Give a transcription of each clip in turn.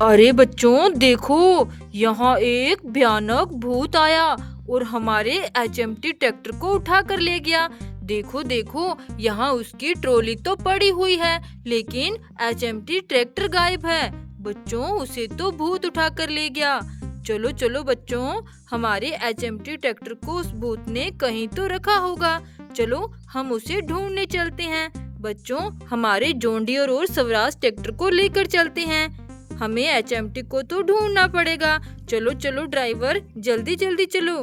अरे बच्चों देखो, यहाँ एक भयानक भूत आया और हमारे एचएमटी ट्रैक्टर को उठा कर ले गया। देखो देखो, यहाँ उसकी ट्रॉली तो पड़ी हुई है, लेकिन एचएमटी ट्रैक्टर गायब है। बच्चों, उसे तो भूत उठा कर ले गया। चलो चलो बच्चों, हमारे एचएमटी ट्रैक्टर को उस भूत ने कहीं तो रखा होगा। चलो हम उसे ढूंढने चलते हैं। बच्चों, हमारे जॉन डियर और स्वराज ट्रैक्टर को लेकर चलते हैं। हमें एचएमटी को तो ढूंढना पड़ेगा। चलो चलो ड्राइवर, जल्दी जल्दी चलो।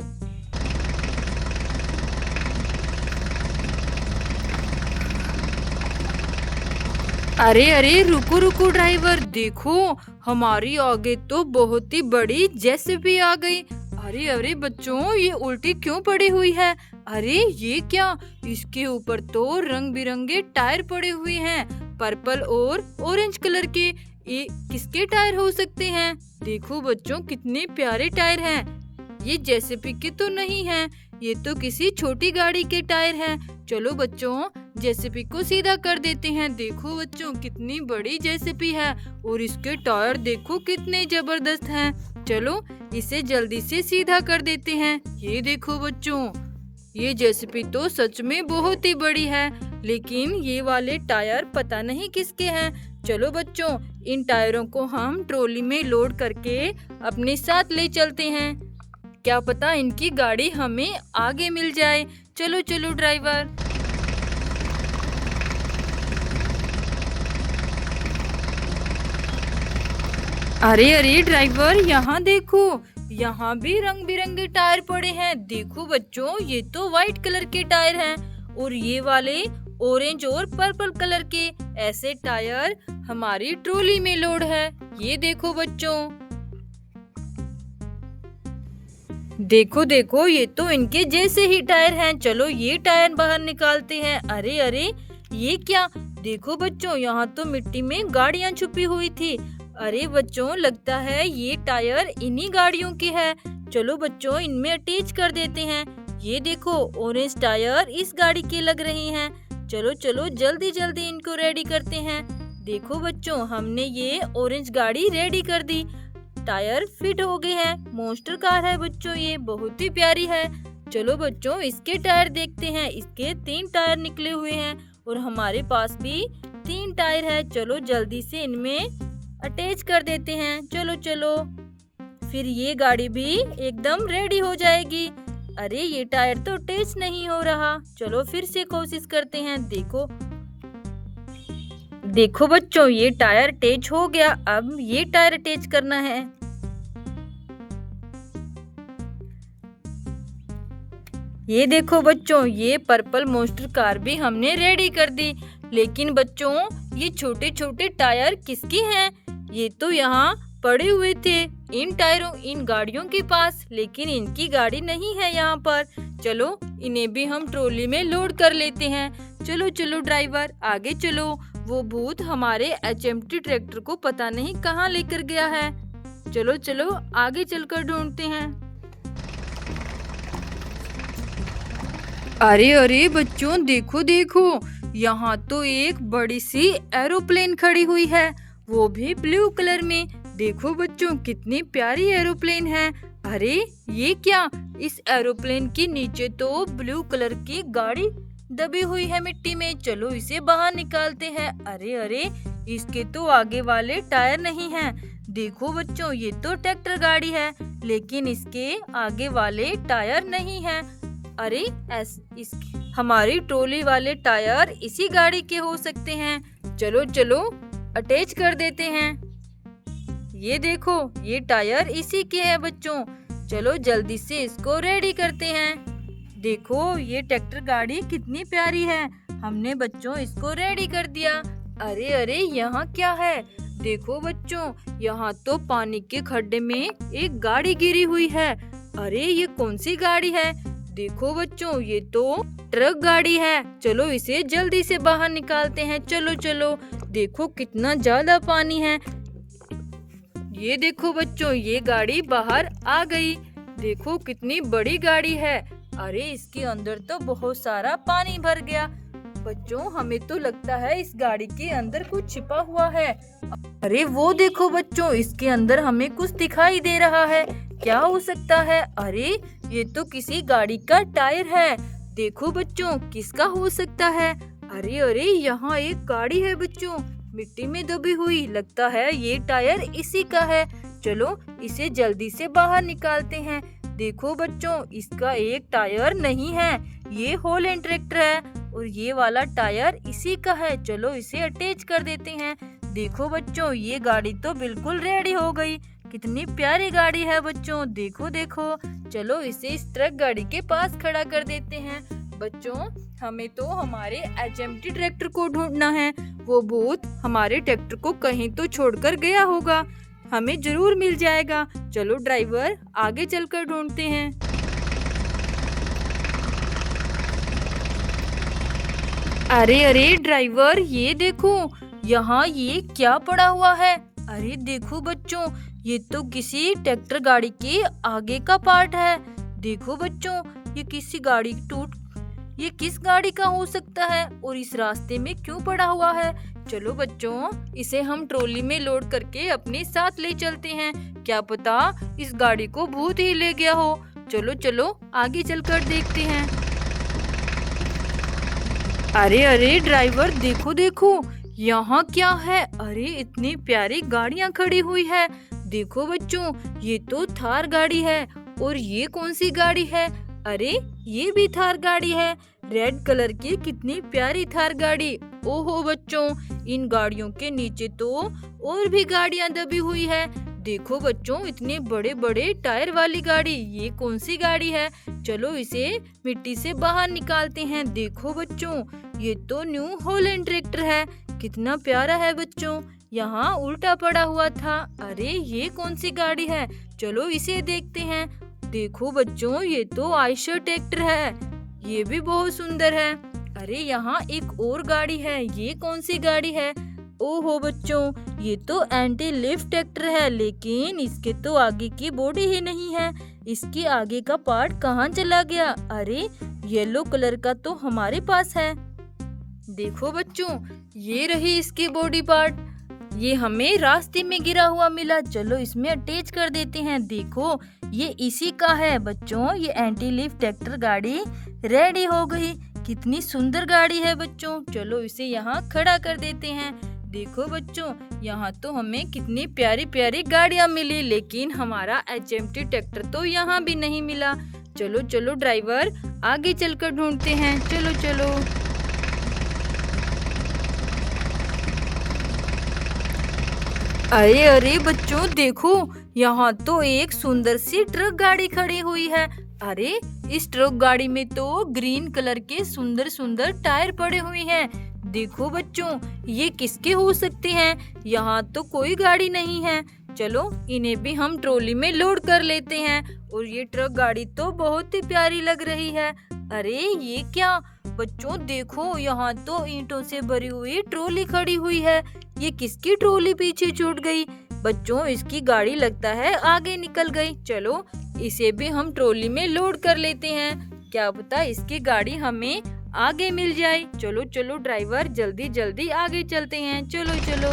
अरे अरे, रुको रुको ड्राइवर, देखो हमारी आगे तो बहुत ही बड़ी जेसीबी आ गई। अरे अरे बच्चों, ये उल्टी क्यों पड़ी हुई है? अरे ये क्या, इसके ऊपर तो रंग बिरंगे टायर पड़े हुए हैं, पर्पल और ऑरेंज कलर के। ये किसके टायर हो सकते हैं? देखो बच्चों, कितने प्यारे टायर हैं। ये जेसीबी के तो नहीं हैं, ये तो किसी छोटी गाड़ी के टायर हैं। चलो बच्चों, जेसीबी को सीधा कर देते हैं। देखो बच्चों, कितनी बड़ी जेसीबी है और इसके टायर देखो कितने जबरदस्त हैं। चलो इसे जल्दी से सीधा कर देते हैं। ये देखो बच्चों, ये जेसीबी तो सच में बहुत ही बड़ी है, लेकिन ये वाले टायर पता नहीं किसके हैं। चलो बच्चों, इन टायरों को हम ट्रॉली में लोड करके अपने साथ ले चलते हैं। क्या पता इनकी गाड़ी हमें आगे मिल जाए। चलो चलो ड्राइवर। अरे अरे ड्राइवर, यहाँ देखो, यहाँ भी रंग बिरंगे टायर पड़े हैं। देखो बच्चों, ये तो व्हाइट कलर के टायर हैं और ये वाले ऑरेंज और पर्पल कलर के। ऐसे टायर हमारी ट्रॉली में लोड है। ये देखो बच्चों, देखो देखो, ये तो इनके जैसे ही टायर हैं। चलो ये टायर बाहर निकालते हैं। अरे अरे, ये क्या, देखो बच्चों, यहाँ तो मिट्टी में गाड़ियाँ छुपी हुई थी। अरे बच्चों, लगता है ये टायर इन्हीं गाड़ियों के है। चलो बच्चों, इनमें अटैच कर देते हैं। ये देखो, ऑरेंज टायर इस गाड़ी के लग रही हैं। चलो चलो जल्दी जल्दी इनको रेडी करते हैं। देखो बच्चों, हमने ये ऑरेंज गाड़ी रेडी कर दी। टायर फिट हो गए हैं। मॉन्स्टर कार है बच्चों, ये बहुत ही प्यारी है। चलो बच्चों, इसके टायर देखते हैं। इसके 3 टायर निकले हुए हैं और हमारे पास भी 3 टायर है। चलो जल्दी से इनमें अटैच कर देते हैं। चलो चलो, फिर ये गाड़ी भी एकदम रेडी हो जाएगी। अरे ये टायर तो अटैच नहीं हो रहा। चलो फिर से कोशिश करते हैं। देखो देखो बच्चों, ये टायर अटैच हो गया। अब ये टायर अटैच करना है। ये देखो बच्चों, ये पर्पल मॉन्स्टर कार भी हमने रेडी कर दी। लेकिन बच्चों, ये छोटे छोटे टायर किसके हैं? ये तो यहाँ पड़े हुए थे इन गाड़ियों के पास, लेकिन इनकी गाड़ी नहीं है यहाँ पर। चलो इन्हें भी हम ट्रॉली में लोड कर लेते हैं। चलो चलो ड्राइवर, आगे चलो। वो भूत हमारे एचएमटी ट्रैक्टर को पता नहीं कहाँ लेकर गया है। चलो चलो आगे चलकर ढूंढते हैं। अरे अरे बच्चों, देखो देखो, यहाँ तो एक बड़ी सी एरोप्लेन खड़ी हुई है, वो भी ब्लू कलर में। देखो बच्चों, कितनी प्यारी एरोप्लेन है। अरे ये क्या, इस एरोप्लेन के नीचे तो ब्लू कलर की गाड़ी दबी हुई है मिट्टी में। चलो इसे बाहर निकालते हैं। अरे अरे, इसके तो आगे वाले टायर नहीं हैं। देखो बच्चों, ये तो ट्रैक्टर गाड़ी है, लेकिन इसके आगे वाले टायर नहीं हैं। अरे हमारी ट्रॉली वाले टायर इसी गाड़ी के हो सकते हैं। चलो चलो अटैच कर देते हैं। ये देखो, ये टायर इसी के है बच्चों। चलो जल्दी से इसको रेडी करते हैं। देखो, ये ट्रैक्टर गाड़ी कितनी प्यारी है। हमने बच्चों इसको रेडी कर दिया। अरे अरे, यहाँ क्या है? देखो बच्चों, यहाँ तो पानी के खड्डे में एक गाड़ी गिरी हुई है। अरे ये कौन सी गाड़ी है? देखो बच्चों, ये तो ट्रक गाड़ी है। चलो इसे जल्दी से बाहर निकालते हैं। चलो चलो, देखो कितना ज्यादा पानी है। ये देखो बच्चों, ये गाड़ी बाहर आ गई। देखो कितनी बड़ी गाड़ी है। अरे इसके अंदर तो बहुत सारा पानी भर गया। बच्चों हमें तो लगता है इस गाड़ी के अंदर कुछ छिपा हुआ है। अरे वो देखो बच्चों, इसके अंदर हमें कुछ दिखाई दे रहा है। क्या हो सकता है? अरे ये तो किसी गाड़ी का टायर है। देखो बच्चों, किसका हो सकता है? अरे अरे यहाँ एक गाड़ी है बच्चों, मिट्टी में दबी हुई। लगता है ये टायर इसी का है। चलो इसे जल्दी से बाहर निकालते हैं। देखो बच्चों, इसका एक टायर नहीं है, ये हॉलैंड ट्रैक्टर है और ये वाला टायर इसी का है। चलो इसे अटैच कर देते हैं। देखो बच्चों, ये गाड़ी तो बिल्कुल रेडी हो गई। कितनी प्यारी गाड़ी है बच्चों, देखो देखो। चलो इसे इस ट्रक गाड़ी के पास खड़ा कर देते हैं। बच्चों हमें तो हमारे HMT ट्रैक्टर को ढूंढना है। वो भूत हमारे ट्रैक्टर को कहीं तो छोड़कर गया होगा, हमें जरूर मिल जाएगा। चलो ड्राइवर, आगे चलकर ढूंढते हैं। अरे अरे ड्राइवर, ये देखो यहाँ ये क्या पड़ा हुआ है। अरे देखो बच्चों, ये तो किसी ट्रैक्टर गाड़ी के आगे का पार्ट है। देखो बच्चों, ये किस गाड़ी का हो सकता है और इस रास्ते में क्यों पड़ा हुआ है? चलो बच्चों, इसे हम ट्रॉली में लोड करके अपने साथ ले चलते हैं। क्या पता इस गाड़ी को भूत ही ले गया हो। चलो चलो आगे चलकर देखते हैं। अरे अरे ड्राइवर, देखो देखो यहाँ क्या है। अरे इतनी प्यारी गाड़ियाँ खड़ी हुई है। देखो बच्चों, ये तो थार गाड़ी है। और ये कौन सी गाड़ी है? अरे ये भी थार गाड़ी है, रेड कलर की। कितनी प्यारी थार गाड़ी। ओहो बच्चों, इन गाड़ियों के नीचे तो और भी गाड़ियां दबी हुई है। देखो बच्चों, इतने बड़े बड़े टायर वाली गाड़ी, ये कौन सी गाड़ी है? चलो इसे मिट्टी से बाहर निकालते हैं। देखो बच्चों, ये तो न्यू हॉलैंड ट्रैक्टर है। कितना प्यारा है बच्चों, यहाँ उल्टा पड़ा हुआ था। अरे ये कौन सी गाड़ी है? चलो इसे देखते हैं। देखो बच्चों, ये तो आयशर ट्रैक्टर है, ये भी बहुत सुंदर है। अरे यहाँ एक और गाड़ी है, ये कौन सी गाड़ी है? ओहो बच्चों, ये तो एंटी लिफ्ट ट्रैक्टर है, लेकिन इसके तो आगे की बॉडी ही नहीं है। इसके आगे का पार्ट कहाँ चला गया? अरे येलो कलर का तो हमारे पास है। देखो बच्चों, ये रही इसकी बॉडी पार्ट। ये हमें रास्ते में गिरा हुआ मिला। चलो इसमें अटैच कर देते हैं। देखो ये इसी का है बच्चों। ये एंटी लिफ्ट ट्रैक्टर गाड़ी रेडी हो गई। कितनी सुंदर गाड़ी है बच्चों। चलो इसे यहाँ खड़ा कर देते हैं। देखो बच्चों, यहाँ तो हमें कितनी प्यारी प्यारी गाड़ियाँ मिली, लेकिन हमारा HMT ट्रैक्टर तो यहाँ भी नहीं मिला। चलो चलो ड्राइवर, आगे चलकर ढूंढते हैं। चलो चलो। अरे अरे बच्चों, देखो यहाँ तो एक सुंदर सी ट्रक गाड़ी खड़ी हुई है। अरे इस ट्रक गाड़ी में तो ग्रीन कलर के सुंदर सुंदर टायर पड़े हुए हैं। देखो बच्चों, ये किसके हो सकते हैं? यहाँ तो कोई गाड़ी नहीं है। चलो इन्हें भी हम ट्रॉली में लोड कर लेते हैं। और ये ट्रक गाड़ी तो बहुत ही प्यारी लग रही है। अरे ये क्या बच्चों, देखो यहाँ तो ईंटों से भरी हुई ट्रॉली खड़ी हुई है। ये किसकी ट्रॉली पीछे छूट गई? बच्चों इसकी गाड़ी लगता है आगे निकल गई। चलो इसे भी हम ट्रॉली में लोड कर लेते हैं। क्या पता इसकी गाड़ी हमें आगे मिल जाए। चलो चलो ड्राइवर, जल्दी जल्दी आगे चलते हैं। चलो चलो।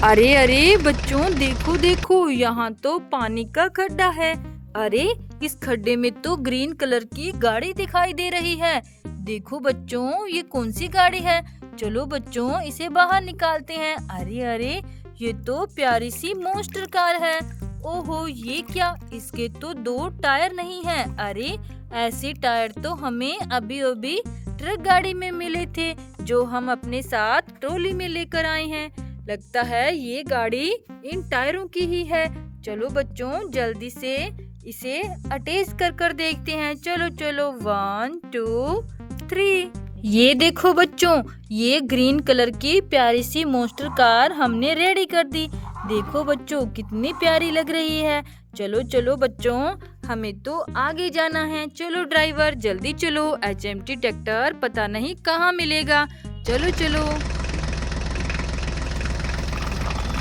अरे अरे बच्चों, देखो देखो यहाँ तो पानी का खड्डा है। अरे इस खड्डे में तो ग्रीन कलर की गाड़ी दिखाई दे रही है। देखो बच्चों, ये कौन सी गाड़ी है? चलो बच्चों इसे बाहर निकालते हैं। अरे अरे, ये तो प्यारी सी मॉन्स्टर कार है। ओहो ये क्या, इसके तो 2 टायर नहीं है। अरे ऐसे टायर तो हमें अभी अभी ट्रक गाड़ी में मिले थे, जो हम अपने साथ ट्रॉली में लेकर आए हैं। लगता है ये गाड़ी इन टायरों की ही है। चलो बच्चों जल्दी से इसे अटैच कर देखते हैं। चलो चलो, 1 2 3। ये देखो बच्चों, ये ग्रीन कलर की प्यारी सी मॉन्स्टर कार हमने रेडी कर दी। देखो बच्चों कितनी प्यारी लग रही है। चलो चलो बच्चों, हमें तो आगे जाना है। चलो ड्राइवर जल्दी चलो, HMT ट्रैक्टर पता नहीं कहाँ मिलेगा। चलो चलो।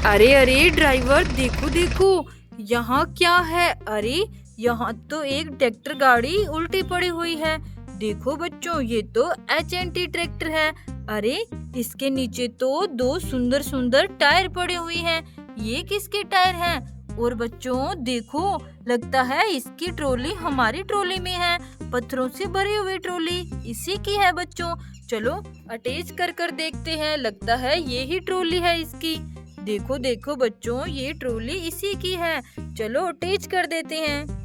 अरे अरे ड्राइवर, देखो देखो यहाँ क्या है। अरे यहाँ तो एक ट्रैक्टर गाड़ी उल्टी पड़ी हुई है। देखो बच्चों, ये तो HMT ट्रैक्टर है। अरे इसके नीचे तो दो सुंदर सुंदर टायर पड़े हुए हैं। ये किसके टायर हैं? और बच्चों देखो, लगता है इसकी ट्रॉली हमारी ट्रॉली में है। पत्थरों से भरी हुई ट्रॉली इसी की है बच्चों। चलो अटैच कर देखते हैं, लगता है ये ही ट्रॉली है इसकी। देखो देखो बच्चों, ये ट्रॉली इसी की है। चलो अटैच कर देते हैं।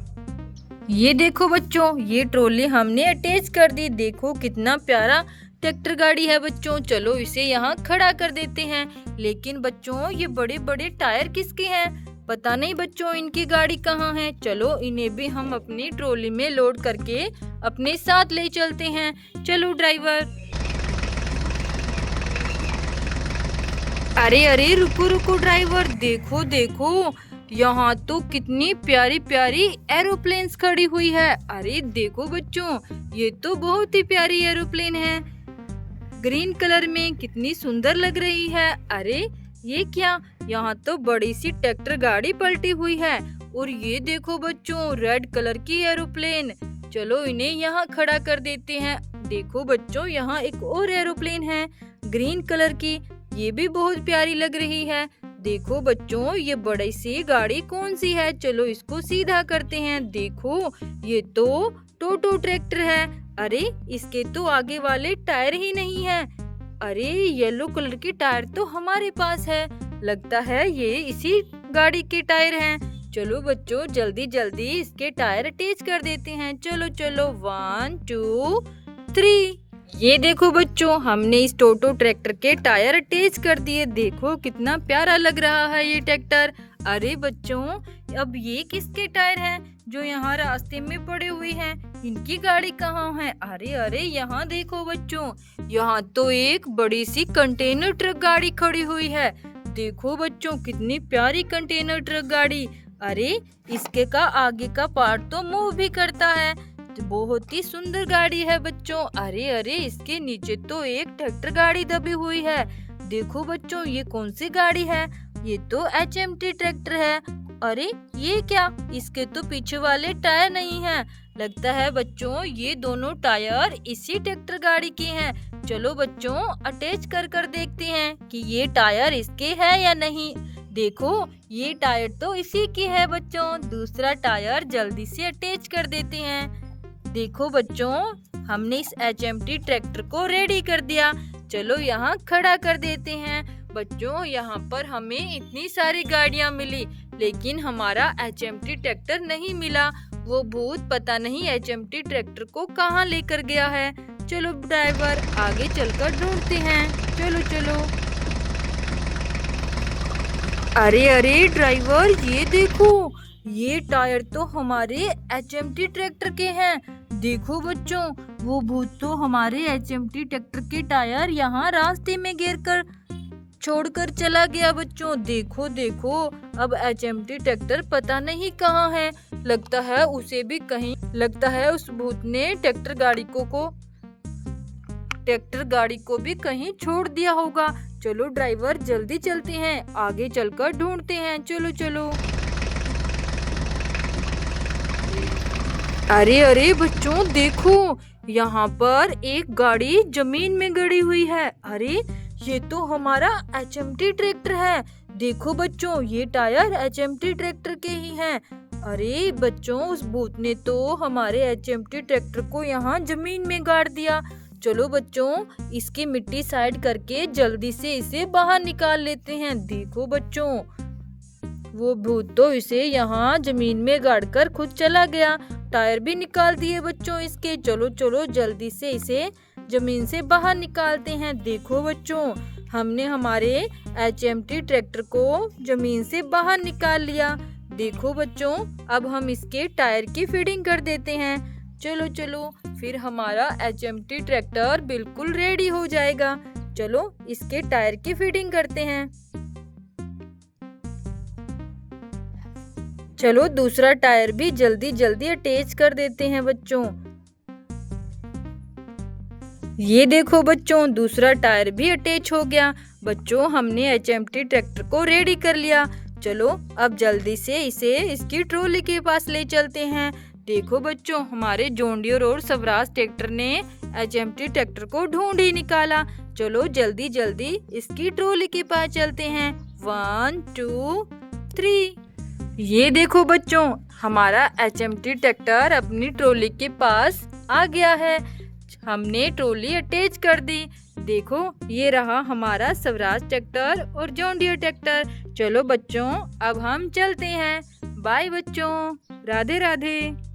ये देखो बच्चों, ये ट्रॉली हमने अटैच कर दी। देखो कितना प्यारा ट्रैक्टर गाड़ी है बच्चों। चलो इसे यहाँ खड़ा कर देते हैं। लेकिन बच्चों, ये बड़े बड़े टायर किसके हैं? पता नहीं बच्चों, इनकी गाड़ी कहाँ है। चलो इन्हें भी हम अपनी ट्रॉली में लोड करके अपने साथ ले चलते हैं। चलो ड्राइवर। अरे अरे रुको रुको ड्राइवर, देखो देखो, यहाँ तो कितनी प्यारी प्यारी एरोप्लेन्स खड़ी हुई है। अरे देखो बच्चों, ये तो बहुत ही प्यारी एरोप्लेन है। ग्रीन कलर में कितनी सुंदर लग रही है। अरे ये क्या, यहाँ तो बड़ी सी ट्रैक्टर गाड़ी पलटी हुई है। और ये देखो बच्चों, रेड कलर की एरोप्लेन। चलो इन्हें यहाँ खड़ा कर देते हैं। देखो बच्चों, यहाँ एक और एरोप्लेन है ग्रीन कलर की, ये भी बहुत प्यारी लग रही है। देखो बच्चों, ये बड़ी सी गाड़ी कौन सी है? चलो इसको सीधा करते हैं। देखो ये तो टोटो ट्रैक्टर है। अरे इसके तो आगे वाले टायर ही नहीं है। अरे येलो कलर के टायर तो हमारे पास है, लगता है ये इसी गाड़ी के टायर हैं। चलो बच्चों, जल्दी जल्दी इसके टायर अटैच कर देते हैं। चलो चलो, 1 2 3। ये देखो बच्चों, हमने इस टोटो ट्रैक्टर के टायर अटैच कर दिए। देखो कितना प्यारा लग रहा है ये ट्रैक्टर। अरे बच्चों, अब ये किसके टायर हैं जो यहाँ रास्ते में पड़े हुए हैं? इनकी गाड़ी कहाँ है? अरे अरे यहाँ देखो बच्चों, यहाँ तो एक बड़ी सी कंटेनर ट्रक गाड़ी खड़ी हुई है। देखो बच्चों, कितनी प्यारी कंटेनर ट्रक गाड़ी। अरे इसके का आगे का पार्ट तो मूव भी करता है। बहुत ही सुंदर गाड़ी है बच्चों। अरे अरे, इसके नीचे तो एक ट्रैक्टर गाड़ी दबी हुई है। देखो बच्चों, ये कौन सी गाड़ी है? ये तो HMT ट्रैक्टर है। अरे ये क्या, इसके तो पीछे वाले टायर नहीं हैं। लगता है बच्चों, ये दोनों टायर इसी ट्रैक्टर गाड़ी के हैं। चलो बच्चों, अटैच कर देखते हैं कि ये टायर इसके है या नहीं। देखो ये टायर तो इसी की है बच्चों। दूसरा टायर जल्दी से अटैच कर देते हैं। देखो बच्चों, हमने इस HMT ट्रैक्टर को रेडी कर दिया। चलो यहाँ खड़ा कर देते हैं। बच्चों, यहाँ पर हमें इतनी सारी गाड़ियाँ मिली, लेकिन हमारा HMT ट्रैक्टर नहीं मिला। वो भूत पता नहीं HMT ट्रैक्टर को कहाँ लेकर गया है। चलो ड्राइवर, आगे चलकर ढूंढते हैं। चलो चलो। अरे अरे ड्राइवर, ये देखो, ये टायर तो हमारे HMT ट्रैक्टर के हैं। देखो बच्चों, वो भूत तो हमारे HMT ट्रैक्टर के टायर यहाँ रास्ते में गिर कर छोड़कर चला गया बच्चों। देखो देखो, अब HMT ट्रैक्टर पता नहीं कहाँ है। लगता है उस भूत ने ट्रैक्टर गाड़ी को भी कहीं छोड़ दिया होगा। चलो ड्राइवर, जल्दी चलते हैं, आगे चलकर ढूंढते हैं। चलो चलो। अरे अरे बच्चों देखो, यहाँ पर एक गाड़ी जमीन में गड़ी हुई है। अरे ये तो हमारा HMT ट्रैक्टर है। देखो बच्चों, ये टायर HMT ट्रैक्टर के ही हैं। अरे बच्चों, उस भूत ने तो हमारे HMT ट्रैक्टर को यहाँ जमीन में गाड़ दिया। चलो बच्चों, इसकी मिट्टी साइड करके जल्दी से इसे बाहर निकाल लेते हैं। देखो बच्चों, वो भूत तो इसे यहाँ जमीन में गाड़कर खुद चला गया। टायर भी निकाल दिए बच्चों इसके। चलो चलो, जल्दी से इसे जमीन से बाहर निकालते हैं। देखो बच्चों, हमने हमारे HMT ट्रैक्टर को जमीन से बाहर निकाल लिया। देखो बच्चों, अब हम इसके टायर की फिटिंग कर देते हैं। चलो चलो, फिर हमारा HMT ट्रैक्टर बिल्कुल रेडी हो जाएगा। चलो इसके टायर की फिटिंग करते हैं। चलो दूसरा टायर भी जल्दी जल्दी अटैच कर देते हैं बच्चों। ये देखो बच्चों, दूसरा टायर भी अटैच हो गया। बच्चों, हमने HMT ट्रैक्टर को रेडी कर लिया। चलो अब जल्दी से इसे इसकी ट्रॉली के पास ले चलते हैं। देखो बच्चों, हमारे जॉन डियर और स्वराज ट्रैक्टर ने HMT ट्रैक्टर को ढूंढ ही निकाला। चलो जल्दी जल्दी इसकी ट्रॉली के पास चलते हैं। 1 2 3। ये देखो बच्चों, हमारा HMT ट्रैक्टर अपनी ट्रॉली के पास आ गया है। हमने ट्रॉली अटैच कर दी। देखो ये रहा हमारा स्वराज ट्रैक्टर और जॉन डियर ट्रैक्टर। चलो बच्चों अब हम चलते हैं। बाय बच्चों, राधे राधे।